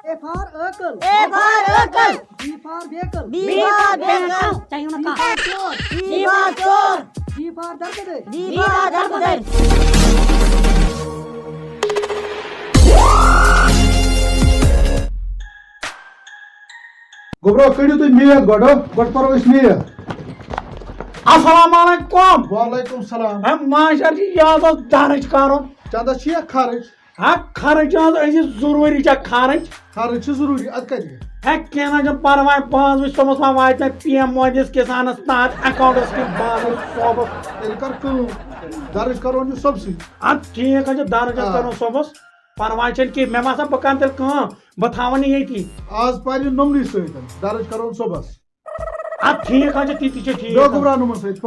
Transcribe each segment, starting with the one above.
A for uncle. A for uncle. B for vehicle. B for vehicle. C for chore. C for chore. D for darkadai. D for darkadai. گوبرو کڑیو تُہۍ math گۄڈٕ پرو أسۍ math. السلام علیکم. وعلیکم السلام. ماشر جی یہ آس درج کرن چندس چھِ یا خرچ؟ خرچ ضروری خرچ خرچ چھِ ضروٗری ادٕ کتہِ گژھِ؟ کی نا پرواے 5 بج صبح ما وات پی ایم مودیس کسانس تحت اکاؤنٹس کے بعد صبح تیٚلہِ کر کٲم درج کرون یہِ صبسٕے. ٹھیک درج کرو صبحس پرواے کی مے باسان بہ کر تیل بہ تھاون ییٚتی. آز پرِ نمنٕے سۭتۍ درج کرون صبحس. ٹھیک تی ٹھیک بیٚیہِ گُبرانُمن سۭتۍ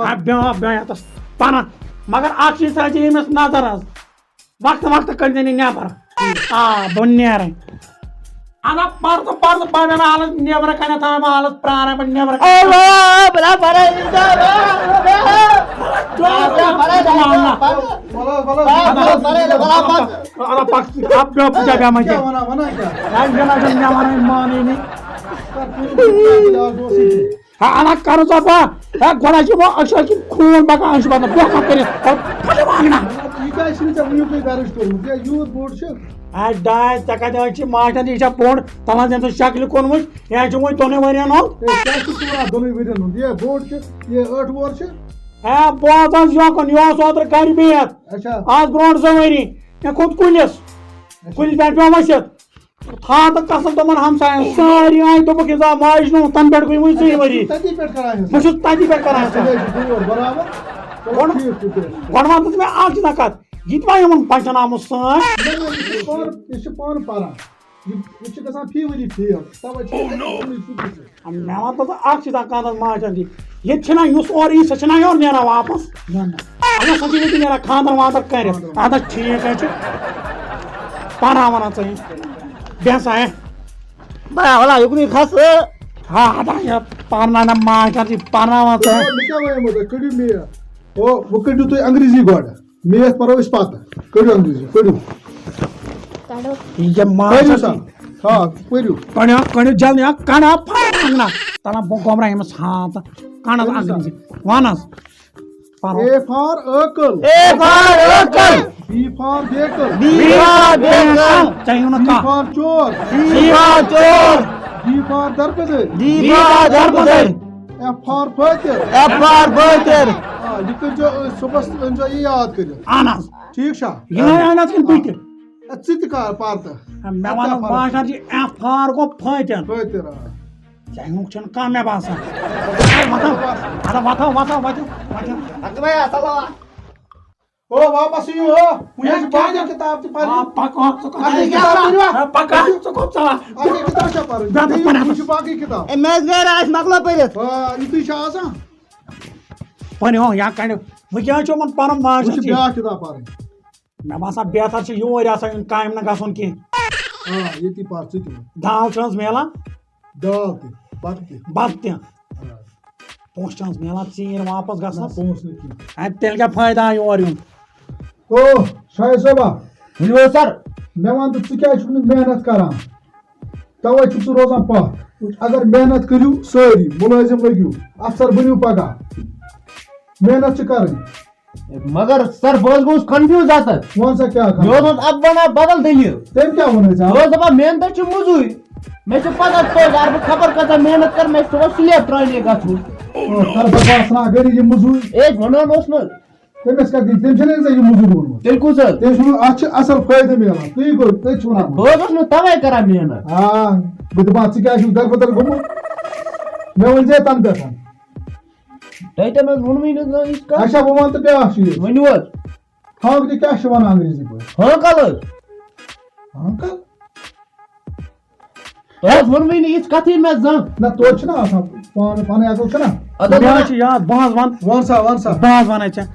بیتس پن مگر اکھ چیز تھٲیزِ أمِس نظر حظ وقت وقت کٔڑۍ زِ نٮ۪بر بہٕ نیرے ادا پرد پرد پنن حالت نیبر کنہ تھا حالت پران پہ نیبر کر گۄڈٕ چھُ خوٗن پکان چھُ پتہٕ برٛونٛہہ کُن کٔرِتھ وانگنا یہِ کیٛازِ چھُنہٕ ژےٚ وٕنیُکُے درج کوٚرمُت یہِ یوٗت بوٚڑ چھُ. ڈاے ژےٚ کتہِ چھِ ماجن یہِ چھا بوٚڑ تَلان تٔمۍ سٕنٛز شکلہِ کوٚرمُت یہِ چھُ وۄنۍ 2 ؤرین ہُنٛد. کیٛاہ چھُ ژٕ دۄنٕے ؤرین ہُنٛد یہِ بوٚڑ چھُ یہِ 8 وُہر چھُ. بہٕ حظ یوکُن یہِ اوس اوترٕ گرِ بِہِتھ اچھا آز برونٛٹھ 2 ؤری مےٚ کھوٚت کُلِس کُلِس پٮ۪ٹھ پیوٚو ؤسِتھ تھاو تہٕ قسم تِمن ہمساین سٲری آے دوٚپُکھ یہِ زا ماجہِ نہٕ تَنہٕ پٮ۪ٹھ گٔے وٕنۍ 2 ؤری تتی پٮ۪ٹھ کران بہٕ چھُس تتی پٮ۪ٹھ کران برابر. گۄڈٕ وَن تہٕ مےٚ اکھ چیٖزا کتھ یہِ تہِ ما یِمن بچن آمُت سٲنۍ یہِ چھُ پانہٕ پران یہِ چھُ گژھان فی ؤری فیل تَوے چھُ مےٚ وَن تہٕ اکھ چیٖزا کانٛہہ ماجن دِ ییٚتہِ چھِنہ یُس اورٕ یی سۄ چھِنہ یورٕ نیران واپس اگر سۄ چھِ ییٚتہِ نیران خانٛدر وانٛدر کٔرِتھ اَدٕ ٹھیٖک حظ چھُ پران وَنان ژٕ بیٚہسا بلا یُکنُے کھس ادا یہِ پرناوان ماجر جی پرناوان ژٕ مےٚ کیٛاہ وَنیمو تۄہہِ کٔڑِو میتھ وۄنۍ کٔڑِو تُہۍ انگریٖزی گۄڈٕ میتھ پرو أسۍ پتہٕ کٔڑِو انگریٖزی کٔڑِو یہِ پٔرِو ماجر سا آ پٔرِو کڑو جلدی کڑا پھنگنا تلان گومرا أمِس ہاں تہٕ کڑس انگریٖزی ون حظ A for uncle. A for uncle. B for vehicle. B for vehicle. چاہیے نا C کانٛہہ for chore. C for chore. D for darkadai. D for darkadai. F for father. F for father. یہِ کٔرۍزیو صُبحس أنۍزیو یہِ یاد کٔرِتھ اہن حظ ٹھیٖک چھا یہِ اہن حظ کِنہٕ بہٕ تہِ ژٕ تہِ کر پر تہٕ مےٚ ون ماشر جی ایف آر گوٚو فٲتن فٲطر چاہیے چھُنہٕ کانٛہہ مےٚ باسان ادا وتھو وتھو وتھو او واپس یِیِو ہو وٕنۍ حظ چھِ باقٕے کِتاب تہِ پرٕنۍ پکا ژٕ کوٚت ژلان اَکٕے کِتاب چھا پرٕنۍ یہِ چھِ باقٕے کِتاب مےٚ گرِ آسہِ مۄکلو پٔرِتھ یِتُے چھا آسان پنو یا کڑو وۄنۍ کیٛاہ چھُ یِمن پنُن وۄنۍ ماشر چھِ جی بیٛاکھ کِتاب پرٕنۍ مےٚ باسان بہتر چھُ یور آسان یُن کامہِ نہٕ گژھُن کینٛہہ ییٚتی پر ژٕ تہِ داو چھُ حظ میلان دال تہِ بتہٕ تہِ بتہٕ تہِ پونٛسہٕ چھِ حظ میلان ژیٖرۍ واپس گژھنس پونٛسہٕ نہٕ کینٛہہ تیٚلہِ کیٛاہ فٲیدٕ یور یُن او شاہد صٲبا ؤنِو حظ سر مےٚ وَن تہٕ ژٕ کیٛازِ چھُکھ نہٕ محنت کران تَوے چھُکھ ژٕ روزان پتھ اگر محنت کٔرِو سٲری مُلٲزِم لٔگِو افسر بٔنِو پگاہ محنت چھِ کرٕنۍ مگر سر بہٕ اوسُس کنفیوٗز اتھ وَن سا کیٛاہ مےٚ اوس اتھ بنان بدل دٔلیٖل تٔمۍ کیٛاہ ووٚنُے ژےٚ بہٕ اوسُس دپان محنت چھِ موٚزوٗرۍ مےٚ چھِ پتہ توتہِ اگر بہٕ خبر کۭژاہ محنت کرٕ مےٚ چھُ صُبحس سُلے ترٛانے گژھُن باسنا گٔے یہِ موٚزوٗرۍ ہے وَنان اوس نہٕ تٔمِس کَتھ دی تٔمۍ چھُنہٕ ژےٚ یہِ موٚزوٗرۍ ووٚنمُت تیٚلہِ کُس حظ تٔمۍ چھُ ووٚنمُت اَتھ چھِ اَصٕل فٲیدٕ میلان تُہۍ گوٚو تٔتھۍ چھُ وَنان بہٕ حظ اوسُس نہٕ تَوے کران محنت بہٕ دَپان ژٕ کیٛازِ چھُکھ دربدر گوٚمُت مےٚ ؤنۍ تَنہٕ پٮ۪ٹھ تۄہہِ تہِ حظ ووٚنوٕے نہٕ یہِ کَتھ اچھا بہٕ وَنہٕ تہٕ بیٛاکھ چیٖز ؤنِو حظ ہاکھ تہِ کیٛاہ چھِ وَنان انگریٖزی پٲٹھۍ ہانکل حظ ہاکل تۄہہِ حظ ووٚنوٕے نہٕ یِژھ کَتھٕے مےٚ زانٛہہ نہ توتہِ چھُنہ آسان پانہٕ پنٕنۍ عقل چھُنہ مےٚ حظ چھُ یاد بہٕ حظ ون وَن سا وَن سا بہٕ حظ ونے ژےٚ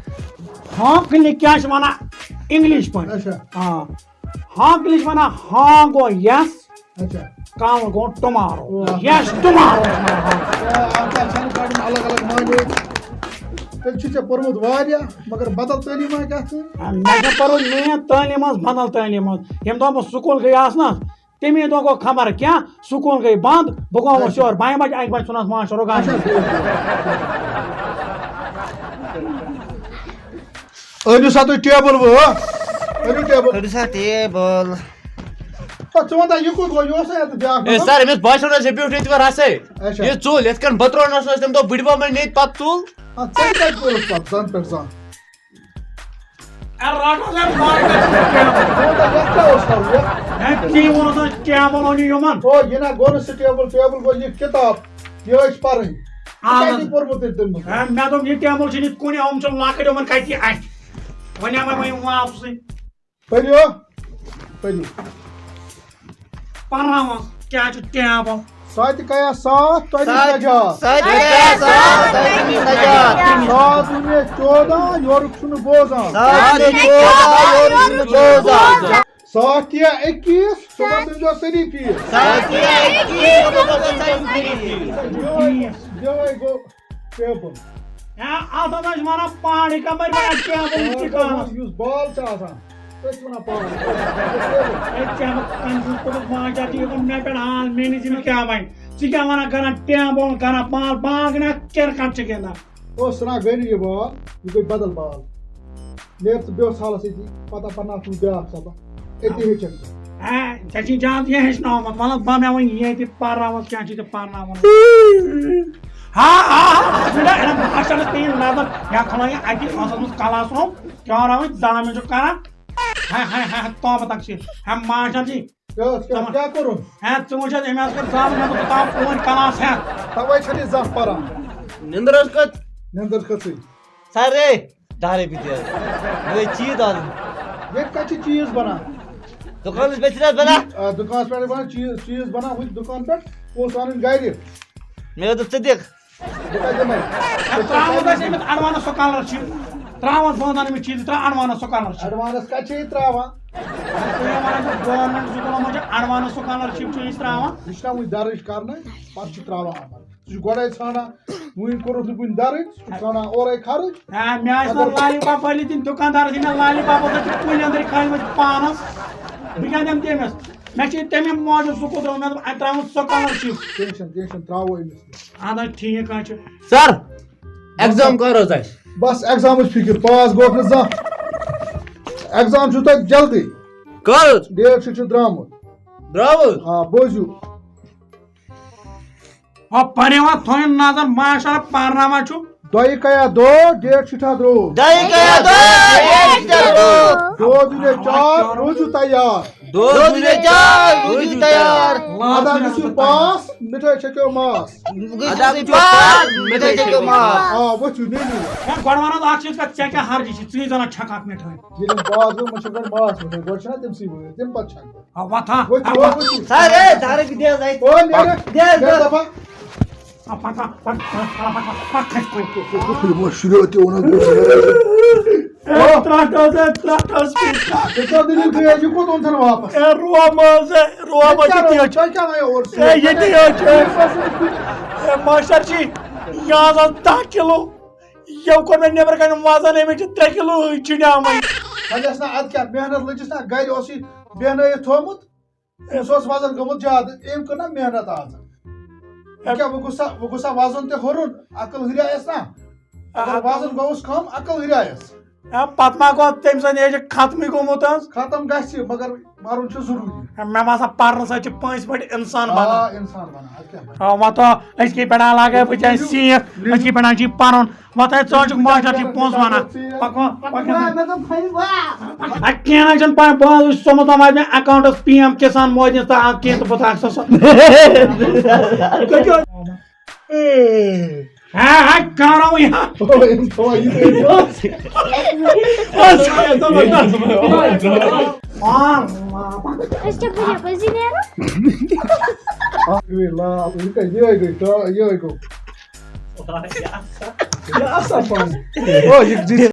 ہانکلہِ کیٛاہ چھِ ونان انگلش پٲٹھۍ اچھا ہانکلہِ چھِ ونان ہاں گوٚو یس اچھا کاوُر گوٚو ٹُمارو یس ٹُمارو چھَنہٕ کَڑُن الگ الگ معنی تیٚلہِ چھُ ژےٚ پوٚرمُت واریاہ مگر بدل تعلیٖما کیٛاہ ژٕ مےٚ چھےٚ پٔرمٕژ مین تعلیٖم حظ بدل تعلیٖم حظ ییٚمہِ دۄہ بہٕ سکوٗل گٔیاس نا تمی دہ گو خبر کیا سکول گئی بند بہ گو شور بائیں بج اک بج سنس ماشٹر روگان أنِو سا تُہۍ ٹیبل وۄنۍ أنِو ٹیبل کٔرِو سا ٹیبل ژٕ وَن تا یہِ کوٚت گوٚو یہِ اوسا یَتھ بیٛاکھ اے سر أمِس باسیو نہ ژےٚ بیوٗٹھ ییٚتہِ رسے اچھا یہِ ژوٚل یِتھ کٔنۍ بتروونس ٲسۍ تٔمۍ دوٚپ بٕڈِ بب مےٚ نیتہِ پتہٕ ژوٚل ژےٚ کَتہِ کوٚرُتھ پَتہٕ زَن پٮ۪ٹھ زَن یَتھ کیٛاہ اوس کَرُن یَتھ تی ووٚن ٹیبل اوٚن یِمن او یہِ نہ گوٚو نہٕ سُہ ٹیبل گوٚو یہِ کِتاب یہِ ٲسۍ پَرٕنۍ ژےٚ کَتہِ پوٚرمُت تیٚلہِ تٔمِس مےٚ دوٚپ یہِ ٹیبل چھُ ییٚتہِ کُنہِ یِم چھِ لۄکٕٹۍ یِمن کَتہِ اَتھِ وۄنۍ آو مےٚ وۄنۍ واپسٕے پٔرِو پٔرِو پرناوان کیٛاہ چھُ ٹیبل ساتہِ کیا ساتھ تۄہہِ نجات ساتھ مِل نجات ساتھ مےٚ 14 یورُک چھُنہٕ بوزان ساتھ یورُک بوزان ساتھ یا 21 صُبحس أنۍزیو سٲری فیٖس ساتھ یِہوٚے گوٚو ٹیبل اتھ ٲسۍ ونان پہاڑی کمر ٹیبل ٹھِکانس یُس بال چھِ آسان تٔتھۍ چھِ ونان پاڑ ماجا مےٚ پٮ۪ٹھ حال میٲنِس یِم کیٛاہ وَنہِ ژٕ کیٛاہ وَنان گَران ٹیبل گَران بال بال گِنٛدان کِرکٹ چھِ گِنٛدان اوس ژھٕنان گرِ یہِ بال یہِ گٔے بدل بال نیر ژٕ بیٚہس حالس ییٚتی پتہ پرناوَکھ ژٕ بیٛاکھ سبق أتی ہیٚچھَکھ ژٕ ژےٚ چھُے زیادٕ یہِ ہیٚچھناومُت وَلہٕ بہٕ مےٚ وۄنۍ ییٚتہِ پرناوَس کیٛاہ چھُے ژےٚ پرناوان ماشٹرس پیٚیہِ نظر یا کھُلاو یہِ اَتہِ ٲسَس منٛز کلاس روٗم کیٛاہ دامن چھُ کران توبہٕ تک چھِ ماشٹر جی کیٛاہ کوٚرُن ژٕ وٕچھ حظ أمۍ حظ کٔر زامن مےٚ دوٚپ ژٕ تھاو پوٗنۍ کلاس ہٮ۪تھ تَوَے چھَنہٕ یہِ زانٛہہ پران نندر حظ کت نیٚنٛدٕر کھٔژٕے سر اے 10 رۄپیہِ دِ حظ مےٚ چیٖز آز ییٚتہِ کَتہِ چھِ چیٖز بنان دُکانس پٮ۪ٹھ چھِنہٕ حظ بنان دُکانَس پٮ۪ٹھ بنان چیٖز بنان ہُتہِ دُکان پٮ۪ٹھ پونٛسہٕ اَنٕنۍ گرِ مےٚ دوٚپ ژٕ دِکھ بہٕ کَتہِ دِمَے تراوُن گژھِ أمِس اٮ۪ڈوانٕس سُکالرشِپ تراوان سوزان أمِس چیٖز ترٛاو اٮ۪ڈوانٕس سُکالرشِپ ایڈوانس کَتہِ چھِ یہِ ترٛاوان گورمنٹ سکوٗلن منٛز چھِ اٮ۪ڈوانٕس سُکالرشِپ چھِ أسۍ تراوان یہِ چھُنہ وٕنہِ درٕج کرنَے پتہٕ چھِ ترٛاوان عمل سُہ چھُ گۄڈَے ژھانڈان وٕنہِ کوٚرُتھ نہٕ کُنہِ درٕج سُہ چھُ ژھانڈان اورَے خرٕچ مےٚ آسہِ نہٕ لالی پاپ وٲلی دِنۍ دُکاندارس دِنۍ مےٚ لالی پاپس چھِ کُلۍ أنٛدرۍ کھٲلمٕتۍ پانس بہٕ کیٛاہ دِمہٕ تٔمِس مےٚ چھِ تَمہِ موٗجوٗب سکوٗل ترٛوومُت مےٚ دوٚپ اَتہِ ترٛاوُن سُکالرشِپ ٹینشن ترٛاوو أمِس اَدٕ حظ ٹھیٖک حظ چھُ سر ایگزام کر حظ اَسہِ بس ایگزامٕچ فِکر پاس گوٚوکھ نہٕ زانٛہہ ایگزام چھُو تۄہہِ جلدی کر حظ ڈیٹ چھُ درٛامُت درٛاو حظ آ بوٗزِو پٔرِو حظ تھٲیِو نظر ماشٹر پرناوان چھُ دۄیہِ کیا دۄہ ڈیٹ چھُٹھا درٛوگ دۄیہِ کیا دۄہ دُنیا 4 روٗزِو تیار روٗزِو تیار ادا گٔژھِو پاس مِٹھٲے چھٔکِو ماس مِٹھٲے چھٔکِو ماس آ ؤتھِو نیٖرِو گۄڈٕ وَن حظ اکھ چیٖز کَتھ ژےٚ کیٛاہ ہرجی چھِ ژٕے زَنان چھکھ مِٹھٲے ییٚلہِ یِم پاس گوٚو مےٚ چھُ گۄڈٕ ماس مِٹھٲے گۄڈٕ چھِنہ تٔمسٕے وٲتۍ تَمہِ پتہٕ چھَکھ بہٕ وۄتھا ؤتھِو ؤتھِو سر اے 10 رۄپیہِ دِ حظ اَتہِ او نیرٕ دَپا شُریو تہِ یہِ کوٚت اوٚن ژےٚ واپس تۄہہِ کیٛاہ وَنیو اورٕ ماشٹر جی یہِ حظ ٲس 10 کِلوٗ یو کوٚر مےٚ نیٚبرٕ کَنہِ وَزن أمِس چھِ 3 کِلوٗ چِنیٛامٕے وۄنۍ ٲس نہ اَدٕ کیٛاہ محنت لٔجِس نہ گرِ اوس یہِ بیٚہنٲیِتھ تھوٚمُت أمِس اوس وزن گوٚمُت زیادٕ أمۍ کٔر نہ محنت آز کیٛاہ وۄنۍ گوٚژھ سا وزن تہِ ہُرُن عقل ہُریایس نہ اگر وزن گوٚوُس کم عقل ہُریایس پتہٕ ما گوٚو تٔمۍ سٕنٛدِ ایجہِ ختمٕے گوٚمُت حظ ختم گژھِ مگر پرُن چھُ ضروٗری مےٚ باسان پرنہٕ سۭتۍ چھُ پٲنٛسہِ پٲٹھۍ اِنسان بنان اِنسان بنان اَدٕ کیٛاہ وۄتھو أزکی پٮ۪ٹھ لاگے بہٕ ژےٚ سیٖکھ أزکی پٮ۪ٹھ چھُے پرُن وۄتھے ژٕ چھُکھ ماشٹر چھِ پونٛسہٕ وَنان کینٛہہ نہ چھُنہٕ پاے بہٕ حظ سومُت واتہِ مےٚ اٮ۪کاونٹس PM کِسان مودی تہٕ کینٛہہ تہٕ بہٕ تھاکھ سۄ کرو لال یِہوٚے گٔے یِہوٚے گوٚو اَصٕل پَہم